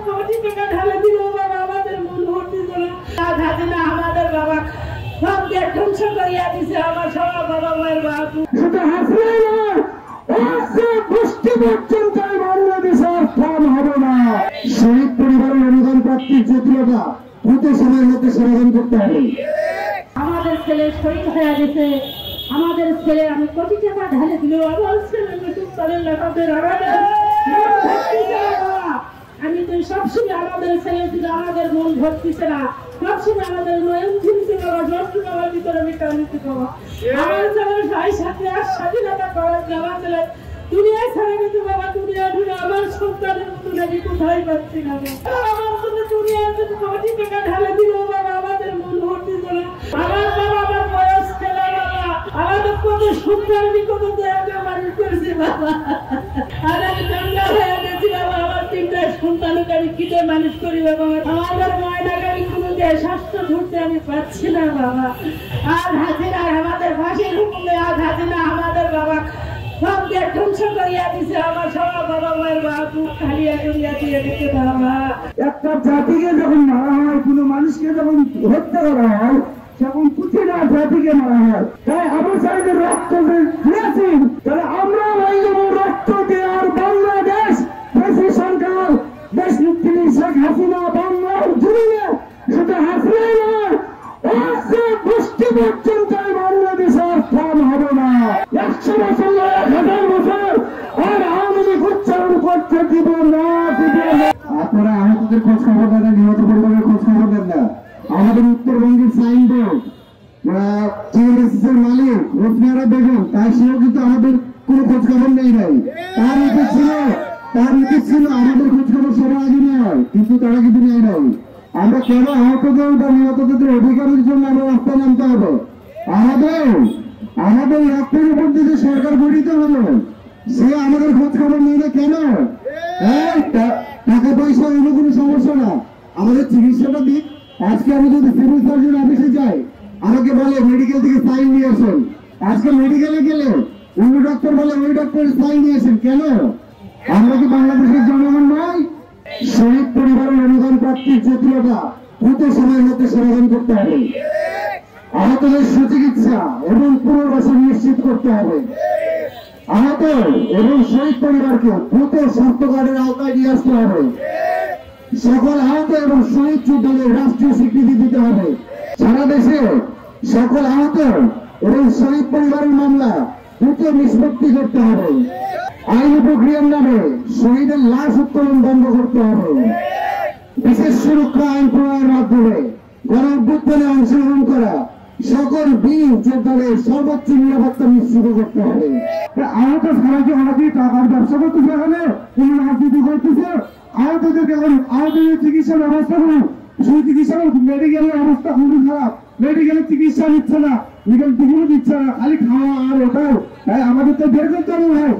কোটি টাকা ঢালে দিল বাবা, আমাদের মন ভর্তি করে না আমাদের বাবা সব গেট ধ্বংস করিয়া দিছে। আমার সবার বাবা মায়ের বাবু শুধু হাসিনাই নয়, গোষ্ঠী পর্যন্ত বাংলাদেশে স্থান হবে না। শহীদ পরিবারের অনুদান প্রাপ্তির জটিলতা দ্রুত সময়ের মধ্যে সমাধান করতে হবে। আমাদের ছেলে শহীদ হয়ে গেছে, আমাদের ছেলে আমি কোটি টাকা ঢালে দিল, আমার ছেলে আমি তো সবসময় আমাদের ছেলে দিলে আমাদের মন ভর্তিছে না, সবসময় আমাদের নয়ন ঝুলছে বাবা, যন্ত্র বাবার ভিতরে আমি কান্দিতে বাবা। আমার ছেলে ভাই সাথে আর স্বাধীনতা করার যাওয়া ছেলে দুনিয়ায় ছাড়া কিন্তু বাবা, দুনিয়া ঢুকে আমার সন্তানের মতো নাকি কোথায় পাচ্ছি না। আমার জন্য দুনিয়ার জন্য কোটি টাকা ঢালে দিল বাবা, আমাদের মন ভর্তি করে। আমার বাবা আমার বয়স ছেলে বাবা, আমাদের কত সুন্দর কত দয়া মানুষ করেছে বাবা। আর আমি ঠান্ডা হয়ে গেছি বাবা, আমার তিনটা সন্তানকে আমি কিনে মানুষ করি বাবা। আমাদের ময়নাকে আমি কোনো স্বাস্থ্য ধরতে আমি পাচ্ছি না বাবা। আর হাজিরা আমাদের ফাঁসির হুকুমে আজ হাজিরা আমাদের বাবা সব গেট ধ্বংস করিয়া দিছে। আমার সবার বাবা মায়ের বাবু খালিয়া করিয়া দিয়ে দিতে বাবা। একটা জাতিকে যখন মারা হয়, কোনো মানুষকে যখন হত্যা করা হয়, যখন প্রতিটা জাতিকে মারা হয়, তাই আবু সাইদের রক্ত দিয়েছি, তাহলে আমরা রক্ত দেওয়ার বাংলাদেশ দেশি সরকার দেশ নেত্রী শেখ হাসিনা বাংলার জমিনে শুধু হাসিনাই নয়, গোষ্ঠী পর্যন্ত বাংলাদেশের স্থান হবে না। 100 বছর 1000 বছর আর আওয়ামী লীগ উচ্চারণ করতে দিব না, দিব না। আপনারা আহতদের খোঁজ খবর দেন না, নিহত পরিবারের খোঁজ খবর দেন না। আমাদের উত্তরবঙ্গের সাইনবোর্ড মালিক রোজনারা বেগম, তাই সেও কিন্তু আমাদের কোনো খোঁজ খবর নেই নাই। তার উচিত ছিল আমাদের খোঁজ খবর সবার আগে নেওয়া হয়, কিন্তু তারা কিন্তু নেই নাই। আমরা কেন আহতদের বা নিহতদের অধিকারের জন্য আমরা রাস্তায় নামতে হবে? আমাদের রক্তের উপর দিয়ে সরকার গঠিত হলো, সে আমাদের খোঁজ খবর নেই কেন? টাকা পয়সা অন্য কোনো সমস্যা না, আমাদের চিকিৎসাটা দিক। আজকে আমি যদি সিভিল সার্জন অফিসে যাই, আমাকে বলে মেডিকেল থেকে সাইন নিয়ে আসেন। আজকে মেডিকেলে গেলে অন্য ডক্টর বলে ওই ডক্টরের সাইন নিয়ে আসেন কেন? আমরা কি বাংলাদেশের জনগণ নয়? শহীদ পরিবারের অনুদান প্রাপ্তির জটিলতা দ্রুত সময়ের মধ্যে সমাধান করতে হবে। আহতদের সুচিকিৎসা এবং পুনর্বাসন নিশ্চিত করতে হবে। আহত এবং শহীদ পরিবারকে দ্রুত স্বাস্থ্য কার্ডের আওতায় নিয়ে আসতে হবে। সকল আহত এবং শহীদ যোদ্ধাদের রাষ্ট্রীয় স্বীকৃতি দিতে হবে। সারা দেশে সকল আহত এবং শহীদ পরিবারের মামলা দ্রুত নিষ্পত্তি করতে হবে। আইনি প্রক্রিয়ার নামে শহীদের লাশ উত্তোলন বন্ধ করতে হবে। বিশেষ সুরক্ষা আইন প্রণয়নের মাধ্যমে গণ-অভ্যুত্থানে অংশগ্রহণ করা সকল বীর যোদ্ধাদের সর্বোচ্চ নিরাপত্তা নিশ্চিত করতে হবে। আহত ছাড়া কি অনেকেই টাকার ব্যবসা করতেছে, এখানে কোন রাজনীতি করতেছে? আহতদেরকে আহতদের চিকিৎসা ব্যবস্থা করুন, সুচিকিৎসা মেডিকেলের অবস্থা খুবই খারাপ, মেডিকেলের চিকিৎসা নিচ্ছে না, মেডিকেল টিকিটও দিচ্ছে না, খালি খাওয়া আর ওটাও। আমাদের তো বের করতে হবে ভাই।